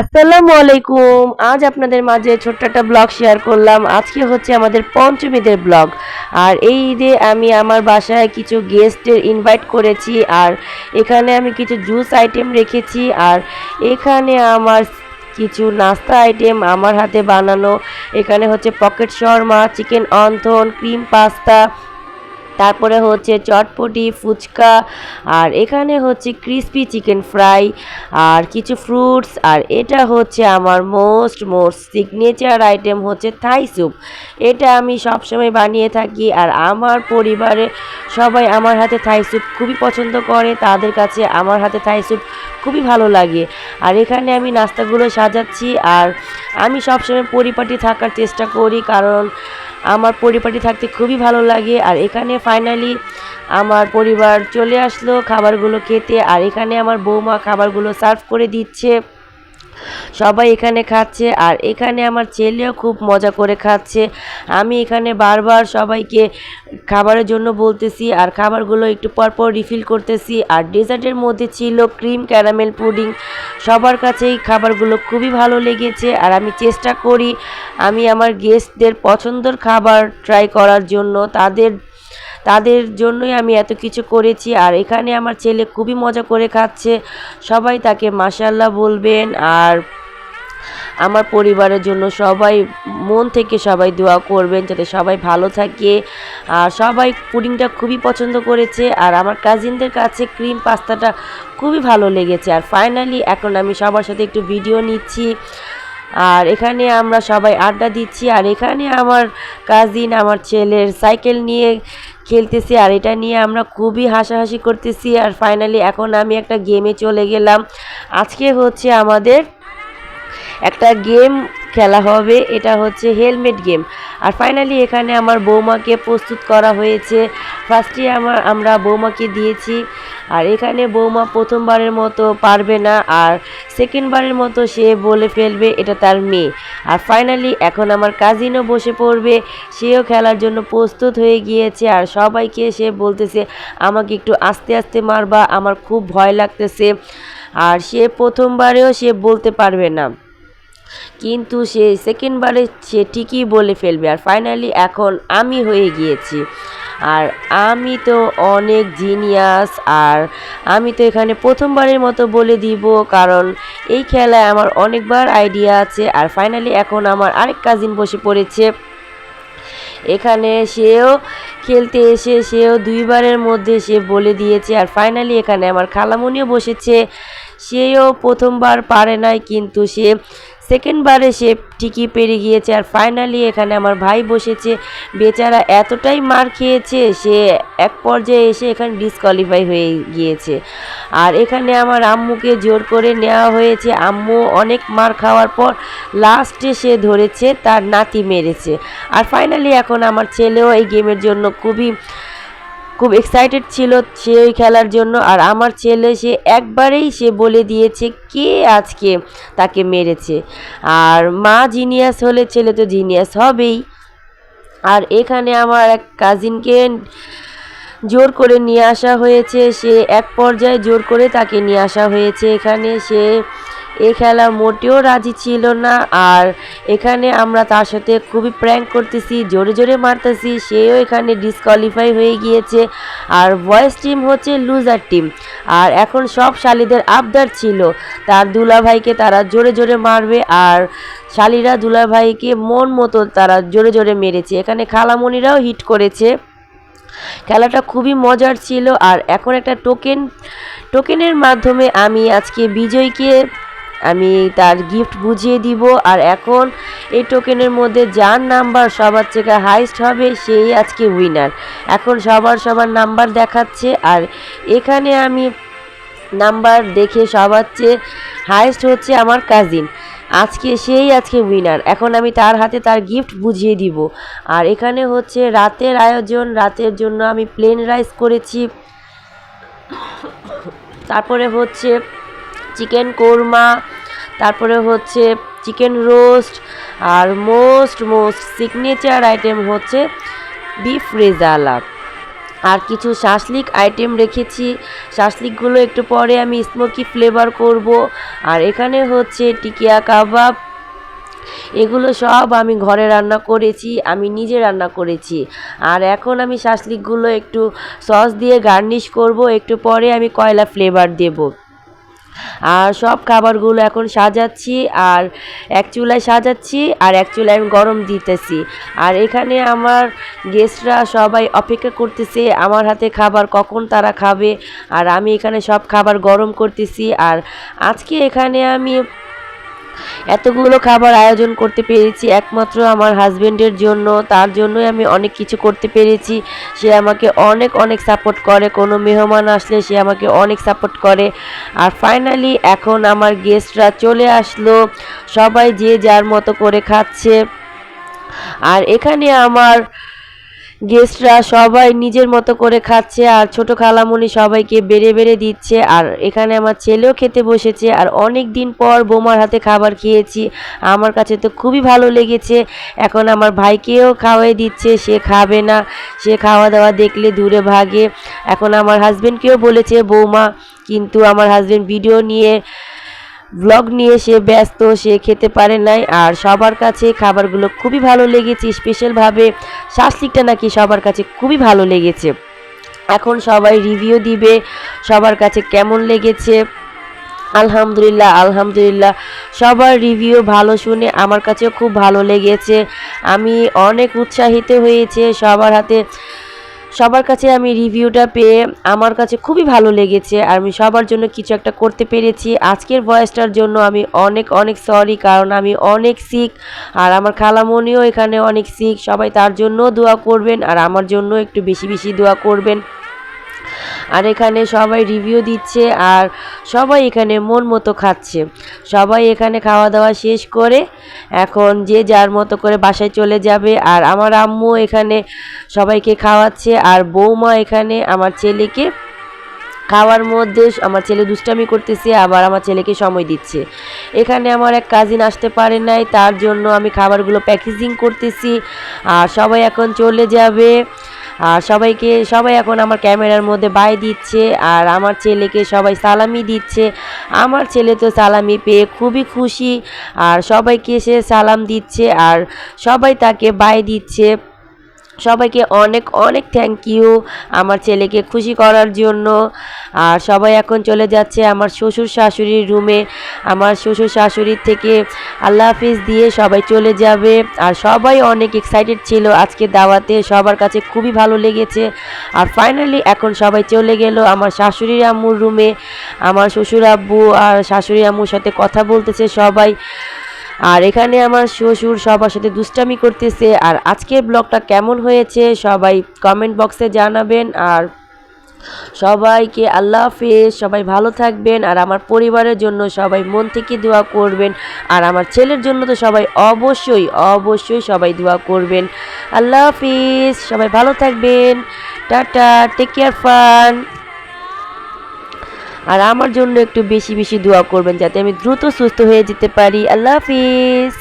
আসসালামু আলাইকুম। আজ আপনাদের মাঝে ছোট্ট একটা ব্লগ শেয়ার করলাম। আজকে হচ্ছে আমাদের পঞ্চম ঈদের ব্লগ। আর এই ঈদে আমি আমার বাসায় কিছু গেস্টের ইনভাইট করেছি। আর এখানে আমি কিছু জুস আইটেম রেখেছি। আর এখানে আমার কিছু নাস্তা আইটেম আমার হাতে বানানো। এখানে হচ্ছে pocket Sharma, chicken wonton, cream pasta, তারপরে হচ্ছে চটপটি, ফুচকা, আর এখানে হচ্ছে ক্রিস্পি চিকেন ফ্রাই, আর কিছু ফ্রুটস। আর এটা হচ্ছে আমার মোস্ট সিগনেচার আইটেম হচ্ছে থাই স্যুপ। এটা আমি সবসময় বানিয়ে থাকি। আর আমার পরিবারে সবাই আমার হাতে থাই স্যুপ খুবই পছন্দ করে, তাদের কাছে আমার হাতে থাই স্যুপ খুবই ভালো লাগে। আর এখানে আমি নাস্তাগুলো সাজাচ্ছি। আর আমি সবসময় পরিপাটি থাকার চেষ্টা করি, কারণ আমার পরিপাটি থাকতে খুবই ভালো লাগে। আর এখানে ফাইনালি আমার পরিবার চলে আসলো খাবারগুলো খেতে। আর এখানে আমার বৌমা খাবারগুলো সার্ভ করে দিচ্ছে, সবাই এখানে খাচ্ছে। আর এখানে আমার ছেলেও খুব মজা করে খাচ্ছে। আমি এখানে বারবার সবাইকে খাবারের জন্য বলতেছি, আর খাবারগুলো একটু পরপর রিফিল করতেছি। আর ডেজার্টের মধ্যে ছিল ক্রিম ক্যারামেল পুডিং। সবার কাছেই খাবারগুলো খুবই ভালো লেগেছে। আর আমি চেষ্টা করি আমি আমার গেস্টদের পছন্দের খাবার ট্রাই করার জন্য, তাদের জন্যই আমি এত কিছু করেছি। আর এখানে আমার ছেলে খুবই মজা করে খাচ্ছে, সবাই তাকে মাশাআল্লাহ বলবেন। আর আমার পরিবারের জন্য সবাই মন থেকে সবাই দোয়া করবেন যাতে সবাই ভালো থাকে। আর সবাই পুডিংটা খুবই পছন্দ করেছে। আর আমার কাজিনদের কাছে ক্রিম পাস্তাটা খুবই ভালো লেগেছে। আর ফাইনালি এখন আমি সবার সাথে একটু ভিডিও নিচ্ছি। আর এখানে আমরা সবাই আড্ডা দিচ্ছি। আর এখানে আমার কাজিন আমার ছেলের সাইকেল নিয়ে খেলতেছি, আর এটা নিয়ে আমরা খুবই হাসাহাসি করতেছি। আর ফাইনালি এখন আমি একটা গেমে চলে গেলাম। আজকে হচ্ছে আমাদের একটা গেম খেলা হবে, এটা হচ্ছে হেলমেট গেম। আর ফাইনালি এখানে আমার বৌমাকে প্রস্তুত করা হয়েছে। ফার্স্টে আমরা বৌমাকে দিয়েছি। আর এখানে বৌমা প্রথমবারের মতো পারবে না, আর সেকেন্ডবারের মতো সে বলে ফেলবে এটা তার মেয়ে। আর ফাইনালি এখন আমার কাজিনও বসে পড়বে, সেও খেলার জন্য প্রস্তুত হয়ে গিয়েছে। আর সবাইকে সে বলতেছে আমাকে একটু আস্তে আস্তে মারবা, আমার খুব ভয় লাগতেছে। আর সে প্রথমবারেও সে বলতে পারবে না, কিন্তু সে সেকেন্ডবারে সে ঠিকই বলে ফেলবে। আর ফাইনালি এখন আমি হয়ে গিয়েছি। আর আমি তো অনেক জিনিয়াস। আর আমি তো এখানে প্রথমবারের মতো বলে দিব, কারণ এই খেলায় আমার অনেকবার আইডিয়া আছে। আর ফাইনালি এখন আমার আরেক কাজিন বসে পড়েছে এখানে, সেও খেলতে এসে সেও দুইবারের মধ্যে সে বলে দিয়েছে। আর ফাইনালি এখানে আমার খালামণিও বসেছে, সেও প্রথমবার পারে নাই, কিন্তু সে সেকেন্ডবারে সে ঠিকই পেরে গিয়েছে। আর ফাইনালি এখানে আমার ভাই বসেছে, বেচারা এতটাই মার খেয়েছে সে এক পর্যায়ে এসে এখানে ডিসকোয়ালিফাই হয়ে গিয়েছে। আর এখানে আমার আম্মুকে জোর করে নেওয়া হয়েছে, আম্মু অনেক মার খাওয়ার পর লাস্টে সে ধরেছে তার নাতি মেরেছে। আর ফাইনালি এখন আমার ছেলেও এই গেমের জন্য খুব এক্সাইটেড ছিল সে ওই খেলার জন্য। আর আমার ছেলে সে একবারেই সে বলে দিয়েছে কে আজকে তাকে মেরেছে। আর মা জিনিয়াস হলে ছেলে তো জিনিয়াস হবেই। আর এখানে আমার এক কাজিনকে জোর করে নিয়ে আসা হয়েছে, সে এক পর্যায়ে জোর করে তাকে নিয়ে আসা হয়েছে এখানে। সে এই খেলা মোটেও রাজি ছিল না। আর এখানে আমরা তার সাথে খুবই প্র্যাঙ্ক করতেছি, জোরে জোরে মারতেছি, সেও এখানে ডিসকোয়ালিফাই হয়ে গিয়েছে। আর বয়েজ টিম হচ্ছে লুজার টিম। আর এখন সব শালিদের আবদার ছিল তার দুলাভাইকে তারা জোরে জোরে মারবে। আর শালিরা দুলাভাইকে মন মতো তারা জোরে জোরে মেরেছে। এখানে খালামণিরাও হিট করেছে। খেলাটা খুবই মজার ছিল। আর এখন একটা টোকেনের মাধ্যমে আমি আজকে বিজয়কে আমি তার গিফট বুঝিয়ে দিব। আর এখন এই টোকেনের মধ্যে যার নাম্বার সবার থেকে হাইস্ট হবে সেই আজকে উইনার। এখন সবার নাম্বার দেখাচ্ছে। আর এখানে আমি নাম্বার দেখে সবার চেয়ে হাইস্ট হচ্ছে আমার কাজিন, আজকে উইনার। এখন আমি তার হাতে তার গিফট বুঝিয়ে দিব। আর এখানে হচ্ছে রাতের আয়োজন, রাতের জন্য আমি প্লেন রাইস করেছি, তারপরে হচ্ছে চিকেন কোরমা, তারপরে হচ্ছে চিকেন রোস্ট, আর মোস্ট সিগনেচার আইটেম হচ্ছে বিফ রেজালা। আর কিছু শাসলিক আইটেম রেখেছি। শাসলিকগুলো একটু পরে আমি স্মোকি ফ্লেভার করব। আর এখানে হচ্ছে টিকিয়া কাবাব, এগুলো সব আমি ঘরে রান্না করেছি, আমি নিজে রান্না করেছি। আর এখন আমি শাসলিকগুলো একটু সস দিয়ে গার্নিশ করব, একটু পরে আমি কয়লা ফ্লেভার দেব। আর সব খাবারগুলো এখন সাজাচ্ছি, আর এক চুলায় সাজাচ্ছি আর এক চুলায় আমি গরম দিতেছি। আর এখানে আমার গেস্টরা সবাই অপেক্ষা করতেছে আমার হাতে খাবার কখন তারা খাবে। আর আমি এখানে সব খাবার গরম করতেছি। আর আজকে এখানে আমি এতগুলো খাবার আয়োজন করতে পেরেছি একমাত্র আমার হাজবেন্ডের জন্য। তার জন্যই আমি অনেক কিছু করতে পেরেছি। সে আমাকে অনেক অনেক সাপোর্ট করে, কোনো মেহমান আসলে সে আমাকে অনেক সাপোর্ট করে। আর ফাইনালি এখন আমার গেস্টরা চলে আসলো, সবাই যে যার মতো করে খাচ্ছে। আর এখানে আমার গেস্টরা সবাই নিজের মতো করে খাচ্ছে, আর ছোট খালামণি সবাইকে বেড়ে বেড়ে দিচ্ছে। আর এখানে আমার ছেলেও খেতে বসেছে। আর অনেক দিন পর বৌমার হাতে খাবার খেয়েছি, আমার কাছে তো খুবই ভালো লেগেছে। এখন আমার ভাইকেও খাওয়াই দিচ্ছে, সে খাবে না, সে খাওয়া দাওয়া দেখলে দূরে ভাগে। এখন আমার হাজবেন্ডকেও বলেছে বৌমা, কিন্তু আমার হাজবেন্ড ভিডিও নিয়ে ব্লগ নিয়ে সে ব্যস্ত, সে খেতে পারে নাই। আর সবার কাছে খাবারগুলো খুবই ভালো লেগেছে, স্পেশালভাবে শাসলিকটা নাকি সবার কাছে খুবই ভালো লেগেছে। এখন সবাই রিভিউ দিবে সবার কাছে কেমন লেগেছে। আলহামদুলিল্লাহ আলহামদুলিল্লাহ, সবার রিভিউ ভালো শুনে আমার কাছেও খুব ভালো লেগেছে। আমি অনেক উৎসাহিত হয়েছে সবার কাছে আমি রিভিউটা পেয়ে আমার কাছে খুবই ভালো লেগেছে। আর আমি সবার জন্য কিছু একটা করতে পেরেছি। আজকের ভয়েসটার জন্য আমি অনেক অনেক সরি, কারণ আমি অনেক সিক। আর আমার খালামণিও এখানে অনেক সিক, সবাই তার জন্যও দোয়া করবেন আর আমার জন্য একটু বেশি বেশি দোয়া করবেন। আর এখানে সবাই রিভিউ দিচ্ছে, আর সবাই এখানে মন মতো খাচ্ছে। সবাই এখানে খাওয়া দাওয়া শেষ করে এখন যে যার মতো করে বাসায় চলে যাবে। আর আমার আম্মু এখানে সবাইকে খাওয়াচ্ছে, আর বৌমা এখানে আমার ছেলেকে খাওয়ার মধ্যে, আমার ছেলে দুষ্টামি করতেছে আবার আমার ছেলেকে সময় দিচ্ছে। এখানে আমার এক কাজিন আসতে পারে নাই, তার জন্য আমি খাবারগুলো প্যাকেজিং করতেছি। আর সবাই এখন চলে যাবে। আর সবাই এখন আমার ক্যামেরার মধ্যে বাই দিচ্ছে, আর আমার ছেলেকে সবাই সালামি দিচ্ছে। আমার ছেলে তো সালামি পেয়ে খুবই খুশি, আর সবাইকে সে সালাম দিচ্ছে আর সবাই তাকে বাই দিচ্ছে। সবাইকে অনেক অনেক থ্যাংক ইউ আমার ছেলেকে খুশি করার জন্য। আর সবাই এখন চলে যাচ্ছে আমার শ্বশুর শাশুড়ির রুমে। আমার শ্বশুর শাশুড়ির থেকে আল্লাহ হাফিজ দিয়ে সবাই চলে যাবে। আর সবাই অনেক এক্সাইটেড ছিল আজকে দাওয়াতে, সবার কাছে খুবই ভালো লেগেছে। আর ফাইনালি এখন সবাই চলে গেল আমার শাশুড়ির আম্মুর রুমে। আমার শ্বশুর আব্বু আর শাশুড়ি আম্মুর সাথে কথা বলতেছে সবাই। আর এখানে আমার শ্বশুর সবার সাথে দুষ্টামি করতেছে। আর আজকের ব্লগটা কেমন হয়েছে সবাই কমেন্ট বক্সে জানাবেন। আর সবাইকে আল্লাহ হাফেজ, সবাই ভালো থাকবেন। আর আমার পরিবারের জন্য সবাই মন থেকে দোয়া করবেন। আর আমার ছেলের জন্য তো সবাই অবশ্যই অবশ্যই সবাই দোয়া করবেন। আল্লাহ হাফেজ, সবাই ভালো থাকবেন। Tata, take care, fun. আর আমার জন্য একটু বেশি বেশি দোয়া করবেন যাতে আমি দ্রুত সুস্থ হয়ে যেতে পারি। আল্লাহ হাফিজ।